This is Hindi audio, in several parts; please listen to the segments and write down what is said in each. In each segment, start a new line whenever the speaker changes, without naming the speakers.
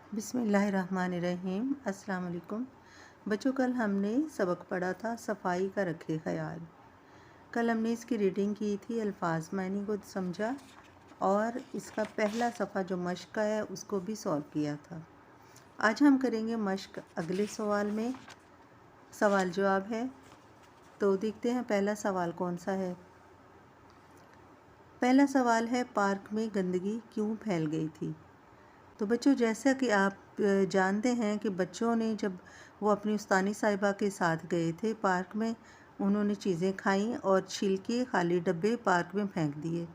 बिस्मिल्लाहिर्रहमानिर्रहीम। अस्सलाम वालेकुम बच्चों, कल हमने सबक पढ़ा था सफाई का रखे ख्याल। कल हमने इसकी रीडिंग की थी, अल्फाज मायने को समझा और इसका पहला सफ़ा जो मश्क का है उसको भी सॉल्व किया था। आज हम करेंगे मश्क अगले सवाल में। सवाल जवाब है, तो देखते हैं पहला सवाल कौन सा है। पहला सवाल है, पार्क में गंदगी क्यों फैल गई थी। तो बच्चों, जैसा कि आप जानते हैं कि बच्चों ने जब वो अपनी उस्तानी साहिबा के साथ गए थे पार्क में, उन्होंने चीज़ें खाईं और छिलके खाली डब्बे पार्क में फेंक दिए,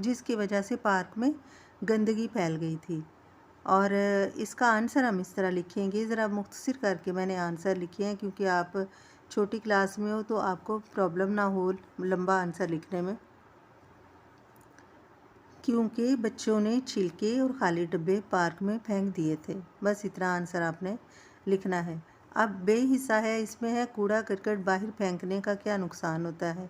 जिसकी वजह से पार्क में गंदगी फैल गई थी। और इसका आंसर हम इस तरह लिखेंगे, ज़रा मुख्तसर करके मैंने आंसर लिखे हैं क्योंकि आप छोटी क्लास में हो तो आपको प्रॉब्लम ना हो लंबा आंसर लिखने में। क्योंकि बच्चों ने छिलके और खाली डब्बे पार्क में फेंक दिए थे। बस इतना आंसर आपने लिखना है। अब बे हिस्सा है, इसमें है कूड़ा करकट बाहर फेंकने का क्या नुकसान होता है।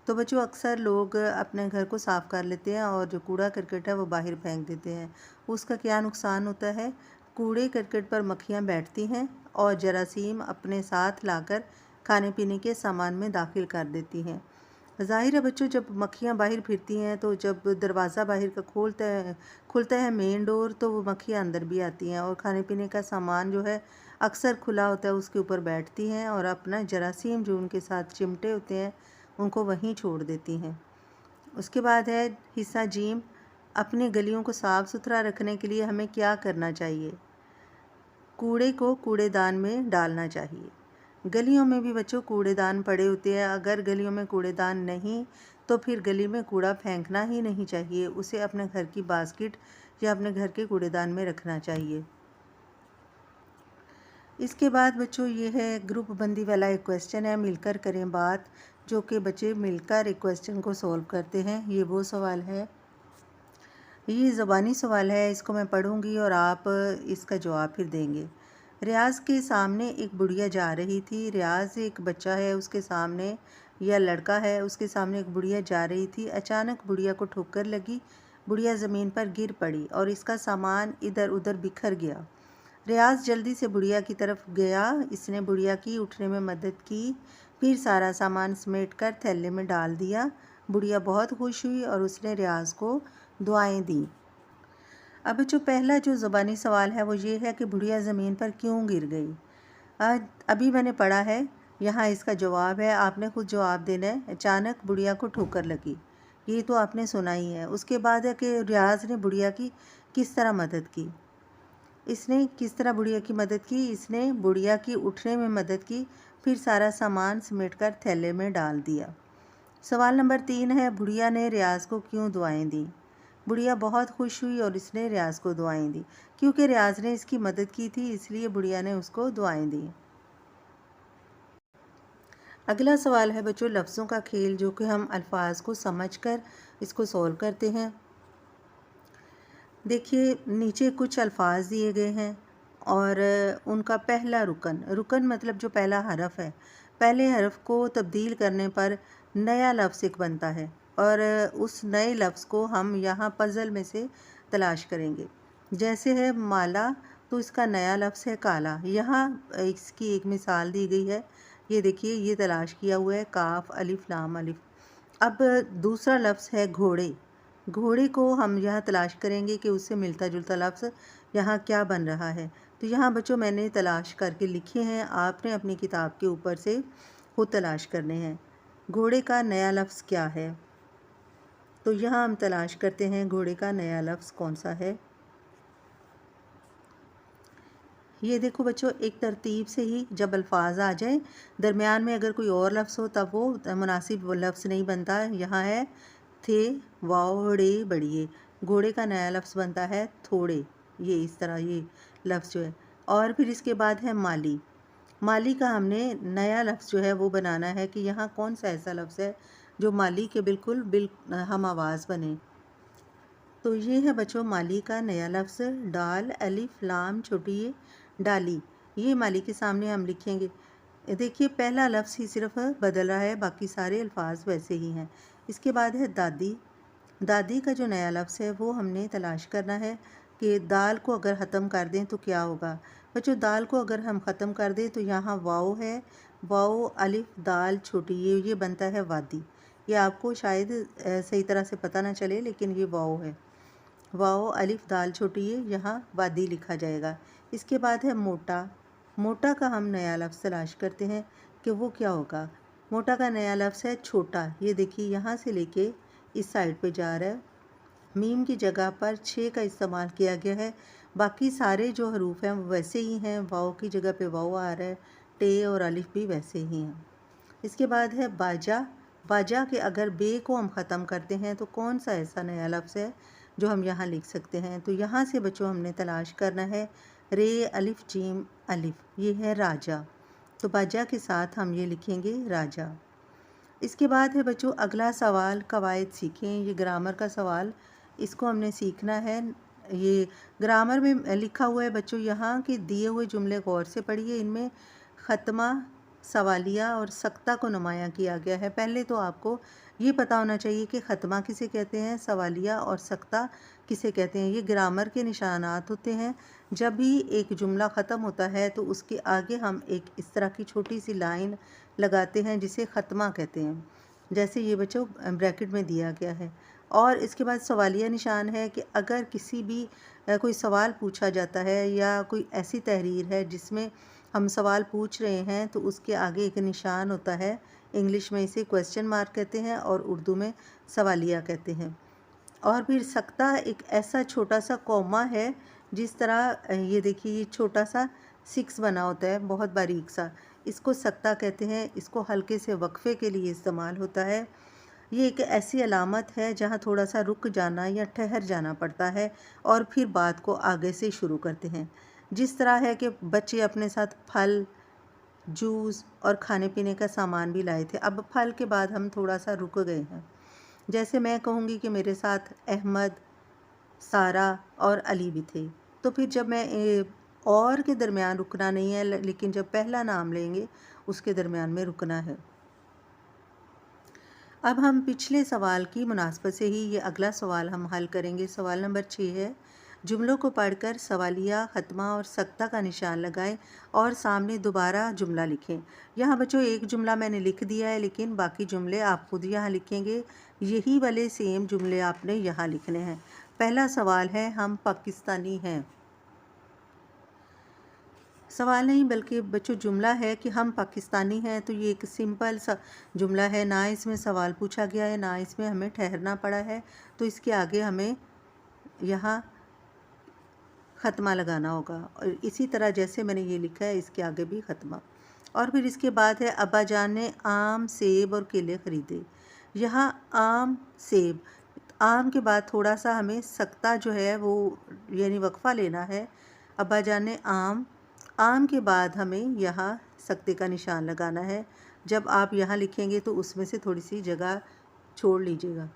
तो बच्चों, अक्सर लोग अपने घर को साफ़ कर लेते हैं और जो कूड़ा करकट है वो बाहर फेंक देते हैं। उसका क्या नुकसान होता है, कूड़े करकट पर मक्खियाँ बैठती हैं और जरासीम अपने साथ लाकर खाने पीने के सामान में दाखिल कर देती हैं। ज़ाहिर है बच्चों, जब मक्खियाँ बाहर फिरती हैं तो जब दरवाज़ा बाहर का खुलता है मेन डोर, तो वो मक्खियाँ अंदर भी आती हैं और खाने पीने का सामान जो है अक्सर खुला होता है उसके ऊपर बैठती हैं और अपना जरासीम जो उनके साथ चिमटे होते हैं उनको वहीं छोड़ देती हैं। उसके बाद है हिस्सा जीम, अपनी गलियों को साफ़ सुथरा रखने के लिए हमें क्या करना चाहिए। कूड़े को कूड़ेदान में डालना चाहिए। गलियों में भी बच्चों कूड़ेदान पड़े होते हैं, अगर गलियों में कूड़ेदान नहीं तो फिर गली में कूड़ा फेंकना ही नहीं चाहिए, उसे अपने घर की बास्केट या अपने घर के कूड़ेदान में रखना चाहिए। इसके बाद बच्चों ये है ग्रुप बंदी वाला एक क्वेश्चन है, मिलकर करें बात, जो कि बच्चे मिलकर एक क्वेश्चन को सॉल्व करते हैं। ये वो सवाल है, ये ज़बानी सवाल है, इसको मैं पढ़ूँगी और आप इसका जवाब फिर देंगे। रियाज़ के सामने एक बुढ़िया जा रही थी। रियाज़ एक बच्चा है, उसके सामने या लड़का है, उसके सामने एक बुढ़िया जा रही थी। अचानक बुढ़िया को ठोकर लगी, बुढ़िया ज़मीन पर गिर पड़ी और इसका सामान इधर उधर बिखर गया। रियाज़ जल्दी से बुढ़िया की तरफ गया, इसने बुढ़िया की उठने में मदद की, फिर सारा सामान समेट कर थैले में डाल दिया। बुढ़िया बहुत खुश हुई और उसने रियाज़ को दुआएं दी। अब जो पहला जो ज़बानी सवाल है वो ये है कि बुढ़िया ज़मीन पर क्यों गिर गई। अभी मैंने पढ़ा है, यहाँ इसका जवाब है, आपने खुद जवाब देना है। अचानक बुढ़िया को ठोकर लगी, ये तो आपने सुना ही है। उसके बाद है कि रियाज़ ने बुढ़िया की किस तरह मदद की। इसने किस तरह बुढ़िया की मदद की, इसने बुढ़िया की उठने में मदद की, फिर सारा सामान समेटकर थैले में डाल दिया। सवाल नंबर 3 है, बुढ़िया ने रियाज़ को क्यों दुआएं दी। बुढ़िया बहुत खुश हुई और इसने रियाज़ को दुआएं दी। क्योंकि रियाज़ ने इसकी मदद की थी इसलिए बुढ़िया ने उसको दुआएं दी। अगला सवाल है बच्चों लफ्ज़ों का खेल, जो कि हम अल्फाज को समझकर इसको सॉल्व करते हैं। देखिए, नीचे कुछ अल्फाज दिए गए हैं और उनका पहला रुकन मतलब जो पहला हरफ है, पहले हरफ को तब्दील करने पर नया लफ्ज़ एक बनता है और उस नए लफ्ज़ को हम यहाँ पज़ल में से तलाश करेंगे। जैसे है माला, तो इसका नया लफ्ज़ है काला। यहाँ इसकी एक मिसाल दी गई है, ये देखिए, ये तलाश किया हुआ है काफ अलिफ लाम अलिफ। अब दूसरा लफ्ज़ है घोड़े। घोड़े को हम यहाँ तलाश करेंगे कि उससे मिलता जुलता लफ्ज़ यहाँ क्या बन रहा है। तो यहाँ बच्चों मैंने तलाश करके लिखे हैं, आपने अपनी किताब के ऊपर से खुद तलाश करने हैं। घोड़े का नया लफ्ज़ क्या है, तो यहाँ हम तलाश करते हैं घोड़े का नया लफ्ज़ कौन सा है। ये देखो बच्चों, एक तरतीब से ही जब अल्फाज आ जाए, दरमियान में अगर कोई और लफ्ज़ हो तब वो मुनासिब लफ्ज़ नहीं बनता। यहाँ है थे वाओड़े बड़िए, घोड़े का नया लफ्ज़ बनता है थोड़े। ये इस तरह ये लफ्ज़ जो है। और फिर इसके बाद है माली। माली का हमने नया लफ्ज़ जो है वो बनाना है कि यहाँ कौन सा ऐसा लफ्ज़ है जो माली के बिल्कुल हम आवाज़ बने। तो ये है बच्चों माली का नया लफ्ज़, डाल अलिफ लाम छोटी ये डाली। ये माली के सामने हम लिखेंगे। देखिए, पहला लफ्ज़ ही सिर्फ बदल रहा है, बाकी सारे अल्फाज वैसे ही हैं। इसके बाद है दादी। दादी का जो नया लफ्ज़ है वो हमने तलाश करना है कि दाल को अगर ख़त्म कर दें तो क्या होगा। बच्चों दाल को अगर हम ख़त्म कर दें तो यहाँ वाव है, वाव अलिफ दाल छोटी, ये बनता है वादी। ये आपको शायद सही तरह से पता ना चले, लेकिन ये वाव है, वाव अलिफ दाल छोटी, ये यहाँ वादी लिखा जाएगा। इसके बाद है मोटा। मोटा का हम नया लफ्ज़ तलाश करते हैं कि वो क्या होगा। मोटा का नया लफ्ज़ है छोटा। ये देखिए यहाँ से लेके इस साइड पे जा रहा है। मीम की जगह पर 6 का इस्तेमाल किया गया है। बाकी सारे जो हरूफ हैं वो वैसे ही हैं। वाव की जगह पे वाव आ रहा है, टे और अलिफ भी वैसे ही हैं। इसके बाद है बाजा। बाजा के अगर बे को हम ख़त्म करते हैं तो कौन सा ऐसा नया लफ्ज़ है जो हम यहाँ लिख सकते हैं। तो यहाँ से बच्चों हमने तलाश करना है रे अलिफ जीम अलिफ, ये है राजा। तो बाजा के साथ हम ये लिखेंगे राजा। इसके बाद है बच्चों अगला सवाल, कवायद सीखें। ये ग्रामर का सवाल, इसको हमने सीखना है। ये ग्रामर में लिखा हुआ है बच्चों यहाँ कि दिए हुए जुमले गौर से पढ़िए। इनमें ख़त्मा, सवालिया और सख्ता को नुमायाँ किया गया है। पहले तो आपको ये पता होना चाहिए कि ख़त्मा किसे कहते हैं, सवालिया और सख्ता किसे कहते हैं। ये ग्रामर के निशानात होते हैं। जब भी एक जुमला ख़त्म होता है तो उसके आगे हम एक इस तरह की छोटी सी लाइन लगाते हैं जिसे ख़त्मा कहते हैं, जैसे ये बच्चों ब्रैकेट में दिया गया है। और इसके बाद सवालिया निशान है कि अगर किसी भी कोई सवाल पूछा जाता है या कोई ऐसी तहरीर है जिसमें हम सवाल पूछ रहे हैं तो उसके आगे एक निशान होता है। इंग्लिश में इसे क्वेश्चन मार्क कहते हैं और उर्दू में सवालिया कहते हैं। और फिर सख्ता एक ऐसा छोटा सा कौमा है, जिस तरह ये देखिए ये छोटा सा 6 बना होता है, बहुत बारीक सा, इसको सख्ता कहते हैं। इसको हल्के से वक्फे के लिए इस्तेमाल होता है। ये एक ऐसी अलामत है जहाँ थोड़ा सा रुक जाना या ठहर जाना पड़ता है और फिर बात को आगे से शुरू करते हैं। जिस तरह है कि बच्चे अपने साथ फल, जूस और खाने पीने का सामान भी लाए थे। अब फल के बाद हम थोड़ा सा रुक गए हैं। जैसे मैं कहूँगी कि मेरे साथ अहमद, सारा और अली भी थे। तो फिर जब मैं और के दरमियान रुकना नहीं है, लेकिन जब पहला नाम लेंगे उसके दरमियान में रुकना है। अब हम पिछले सवाल की मुनासबत से ही ये अगला सवाल हम हल करेंगे। सवाल नंबर 6 है, जुमलों को पढ़कर सवालिया, ख़त्मा और सख्ता का निशान लगाएं और सामने दोबारा जुमला लिखें। यहाँ बच्चों एक जुमला मैंने लिख दिया है, लेकिन बाकी जुमले आप खुद यहाँ लिखेंगे। यही वाले सेम जुमले आपने यहाँ लिखने हैं। पहला सवाल है, हम पाकिस्तानी हैं। सवाल नहीं बल्कि बच्चों जुमला है कि हम पाकिस्तानी हैं। तो ये एक सिंपल सा जुमला है, ना इसमें सवाल पूछा गया है, ना इसमें हमें ठहरना पड़ा है। तो इसके आगे हमें यहाँ ख़त्मा लगाना होगा और इसी तरह जैसे मैंने ये लिखा है इसके आगे भी ख़त्मा। और फिर इसके बाद है, अब्बा जान ने आम, सेब और केले ख़रीदे। यहाँ आम, सेब, आम के बाद थोड़ा सा हमें सख्ता जो है वो यानी वक्फ़ा लेना है। अब्बा जान ने आम, आम के बाद हमें यहाँ सख्ते का निशान लगाना है। जब आप यहाँ लिखेंगे तो उसमें से थोड़ी सी जगह छोड़ लीजिएगा।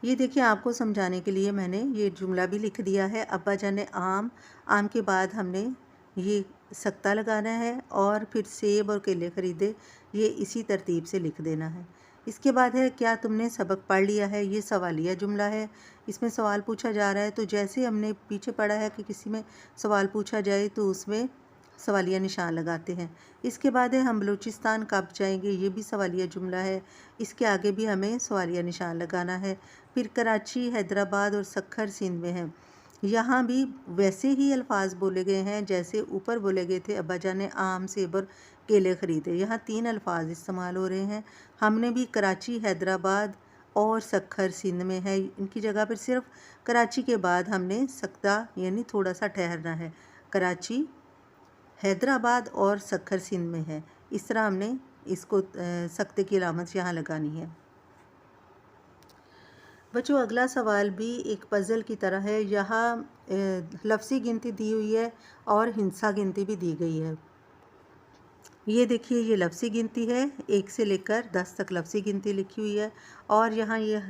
ये देखिए आपको समझाने के लिए मैंने ये जुमला भी लिख दिया है। अब्बा जान ने आम, आम के बाद हमने ये सख्ता लगाना है और फिर सेब और केले ख़रीदे, ये इसी तरतीब से लिख देना है। इसके बाद है, क्या तुमने सबक पढ़ लिया है। ये सवालिया जुमला है, इसमें सवाल पूछा जा रहा है। तो जैसे हमने पीछे पढ़ा है कि किसी में सवाल पूछा जाए तो उसमें सवालिया निशान लगाते हैं। इसके बाद है, हम बलूचिस्तान कब जाएंगे। ये भी सवालिया जुमला है, इसके आगे भी हमें सवालिया निशान लगाना है। फिर कराची, हैदराबाद और सक्खर सिंध में है। यहाँ भी वैसे ही अल्फाज बोले गए हैं जैसे ऊपर बोले गए थे। अब्बा जान ने आम, सेब और केले ख़रीदे। यहाँ 3 अल्फाज इस्तेमाल हो रहे हैं। हमने भी कराची, हैदराबाद और सक्खर सिंध में है, इनकी जगह पर सिर्फ कराची के बाद हमने सख्ता यानी थोड़ा सा ठहरना है। कराची, हैदराबाद और सक्खर सिंध में है। इस तरह हमने इसको सख्ते की अलामत यहाँ लगानी है। बच्चों अगला सवाल भी एक पज़ल की तरह है। यहाँ लफ्ज़ी गिनती दी हुई है और हिंसा गिनती भी दी गई है। ये देखिए ये लफ्ज़ी गिनती है, 1 से लेकर 10 तक लफ्ज़ी गिनती लिखी हुई है। और यहाँ ये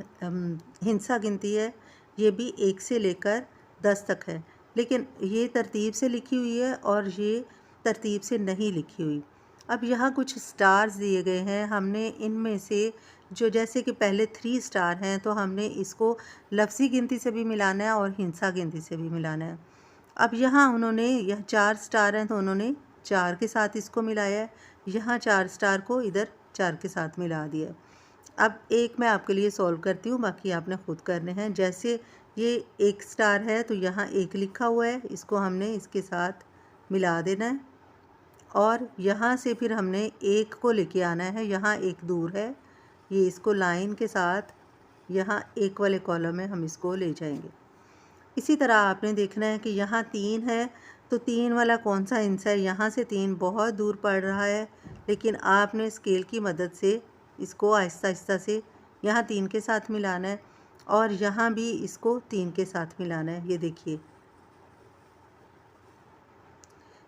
हिंसा गिनती है, ये भी 1 से लेकर 10 तक है, लेकिन ये तरतीब से लिखी हुई है और ये तरतीब से नहीं लिखी हुई। अब यहाँ कुछ स्टार्स दिए गए हैं, हमने इनमें से जो जैसे कि पहले 3 स्टार हैं तो हमने इसको लफ्ज़ी गिनती से भी मिलाना है और हिंसा गिनती से भी मिलाना है। अब यहाँ उन्होंने यह 4 स्टार हैं तो उन्होंने 4 के साथ इसको मिलाया है, यहाँ 4 स्टार को इधर 4 के साथ मिला दिया। अब एक मैं आपके लिए सॉल्व करती हूँ, बाकी आपने खुद करने हैं। जैसे ये 1 स्टार है तो यहाँ 1 लिखा हुआ है, इसको हमने इसके साथ मिला देना है और यहाँ से फिर हमने 1 को लेके आना है, यहाँ 1 दूर है, ये इसको लाइन के साथ यहाँ 1 वाले कॉलम में हम इसको ले जाएंगे। इसी तरह आपने देखना है कि यहाँ 3 है तो 3 वाला कौन सा हिंसा है, यहाँ से 3 बहुत दूर पड़ रहा है, लेकिन आपने स्केल की मदद से इसको आहिस्ता आहिस्ता से यहाँ 3 के साथ मिलाना है और यहाँ भी इसको 3 के साथ मिलाना है। ये देखिए,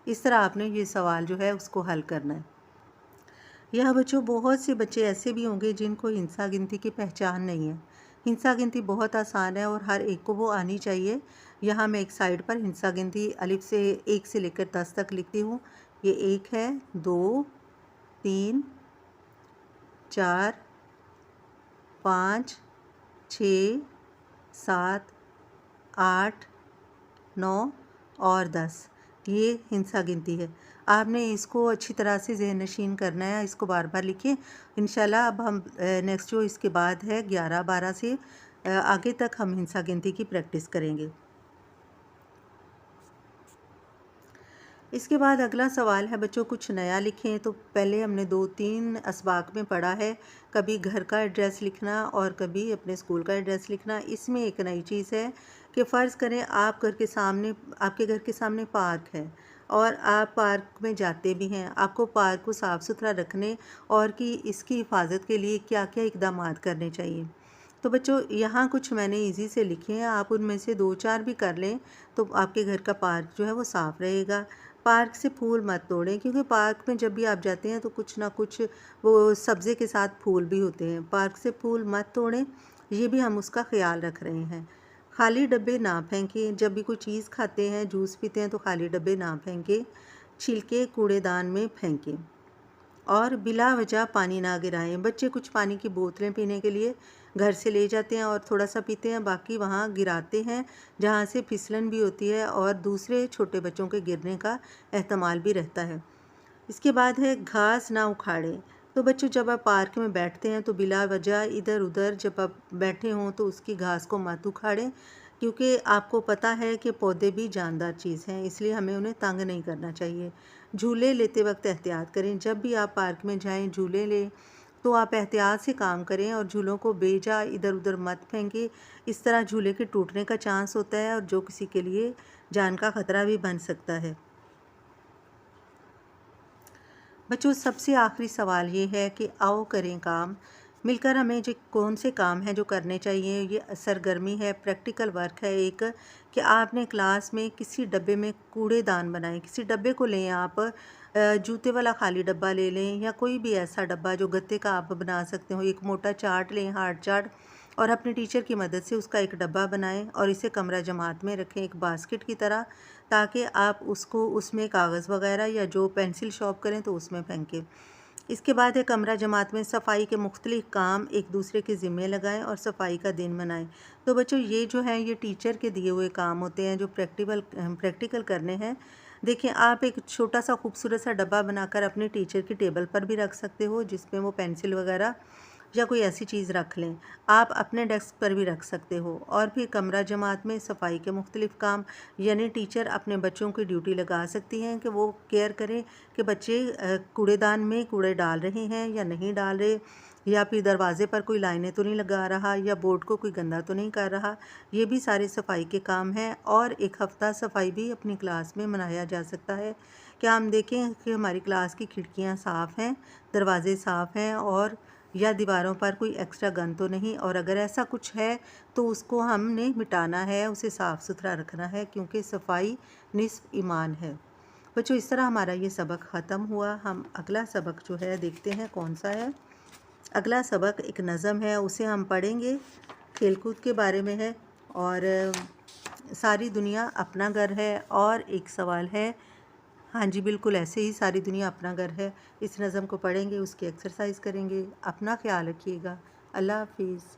इस तरह आपने ये सवाल जो है उसको हल करना है। यह बच्चों, बहुत से बच्चे ऐसे भी होंगे जिनको हिंसा गिनती की पहचान नहीं है। हिंसा गिनती बहुत आसान है और हर एक को वो आनी चाहिए। यहाँ मैं एक साइड पर हिंसा गिनती अलिफ से 1 से लेकर 10 तक लिखती हूँ। ये 1 है, 2, 3, 4, 5, 6, 7, 8, 9 और 10। ये हिंसा गिनती है। आपने इसको अच्छी तरह से ज़हन नशीन करना है, इसको बार बार लिखिए। इंशाल्लाह अब हम नेक्स्ट जो इसके बाद है 11, 12 से आगे तक हम हिंसा गिनती की प्रैक्टिस करेंगे। इसके बाद अगला सवाल है बच्चों, कुछ नया लिखें। तो पहले हमने 2-3 असबाक में पढ़ा है, कभी घर का एड्रेस लिखना और कभी अपने स्कूल का एड्रेस लिखना। इसमें एक नई चीज़ है कि फ़र्ज़ करें आपके घर के सामने पार्क है और आप पार्क में जाते भी हैं। आपको पार्क को साफ़ सुथरा रखने और कि इसकी हिफाजत के लिए क्या क्या इक़दामात करने चाहिए। तो बच्चों, यहाँ कुछ मैंने इजी से लिखे हैं, आप उनमें से 2-4 भी कर लें तो आपके घर का पार्क जो है वो साफ़ रहेगा। पार्क से फूल मत तोड़ें, क्योंकि पार्क में जब भी आप जाते हैं तो कुछ ना कुछ वो सब्ज़े के साथ फूल भी होते हैं। पार्क से फूल मत तोड़ें, ये भी हम उसका ख़्याल रख रहे हैं। खाली डब्बे ना फेंकें, जब भी कोई चीज़ खाते हैं, जूस पीते हैं तो खाली डब्बे ना फेंकें, छिलके कूड़ेदान में फेंकें और बिला वजह पानी ना गिराएं। बच्चे कुछ पानी की बोतलें पीने के लिए घर से ले जाते हैं और थोड़ा सा पीते हैं, बाकी वहाँ गिराते हैं, जहाँ से फिसलन भी होती है और दूसरे छोटे बच्चों के गिरने का एहतमाल भी रहता है। इसके बाद है घास ना उखाड़ें। तो बच्चों, जब आप पार्क में बैठते हैं तो बिला वजह इधर उधर जब आप बैठे हों तो उसकी घास को मत उखाड़ें, क्योंकि आपको पता है कि पौधे भी जानदार चीज़ हैं, इसलिए हमें उन्हें तंग नहीं करना चाहिए। झूले लेते वक्त एहतियात करें, जब भी आप पार्क में जाएं झूले लें तो आप एहतियात से काम करें और झूलों को बेजा इधर उधर मत फेंकें। इस तरह झूले के टूटने का चांस होता है और जो किसी के लिए जान का ख़तरा भी बन सकता है। बच्चों, सबसे आखिरी सवाल ये है कि आओ करें काम मिलकर। हमें जो कौन से काम हैं जो करने चाहिए, ये सरगर्मी है, प्रैक्टिकल वर्क है एक, कि आपने क्लास में किसी डब्बे में कूड़ेदान बनाएं। किसी डब्बे को लें आप, जूते वाला खाली डब्बा ले लें या कोई भी ऐसा डब्बा जो गत्ते का आप बना सकते हो। एक मोटा चार्ट लें, हार्ड चार्ट, और अपने टीचर की मदद से उसका एक डब्बा बनाएं और इसे कमरा जमात में रखें एक बास्केट की तरह, ताकि आप उसको उसमें कागज़ वगैरह या जो पेंसिल शॉर्प करें तो उसमें फेंकें। इसके बाद है कमरा जमात में सफाई के मुख्तलिफ काम एक दूसरे के ज़िम्मे लगाएं और सफाई का दिन मनाएं। तो बच्चों, ये जो है ये टीचर के दिए हुए काम होते हैं जो प्रैक्टिकल करने हैं। देखिए, आप एक छोटा सा खूबसूरत सा डब्बा बनाकर अपने टीचर की टेबल पर भी रख सकते हो, जिसमें वो पेंसिल वगैरह या कोई ऐसी चीज़ रख लें। आप अपने डेस्क पर भी रख सकते हो। और फिर कमरा जमात में सफाई के मुख्तलिफ काम, यानी टीचर अपने बच्चों की ड्यूटी लगा सकती हैं कि वो केयर करें कि बच्चे कूड़ेदान में कूड़े डाल रहे हैं या नहीं डाल रहे, या फिर दरवाज़े पर कोई लाइनें तो नहीं लगा रहा, या बोर्ड को कोई गंदा तो नहीं कर रहा। ये भी सारे सफाई के काम हैं। और एक हफ़्ता सफाई भी अपनी क्लास में मनाया जा सकता है कि हम देखें कि हमारी क्लास की खिड़कियाँ साफ़ हैं, दरवाज़े साफ़ हैं और या दीवारों पर कोई एक्स्ट्रा गंद तो नहीं, और अगर ऐसा कुछ है तो उसको हमने मिटाना है, उसे साफ़ सुथरा रखना है, क्योंकि सफाई निस्फ ईमान है। बच्चों, इस तरह हमारा ये सबक ख़त्म हुआ। हम अगला सबक जो है देखते हैं कौन सा है। अगला सबक एक नज़म है, उसे हम पढ़ेंगे, खेलकूद के बारे में है और सारी दुनिया अपना घर है। और एक सवाल है, हाँ जी, बिल्कुल ऐसे ही सारी दुनिया अपना घर है। इस नज़म को पढ़ेंगे, उसकी एक्सरसाइज करेंगे। अपना ख़्याल रखिएगा। अल्लाह हाफ़िज़।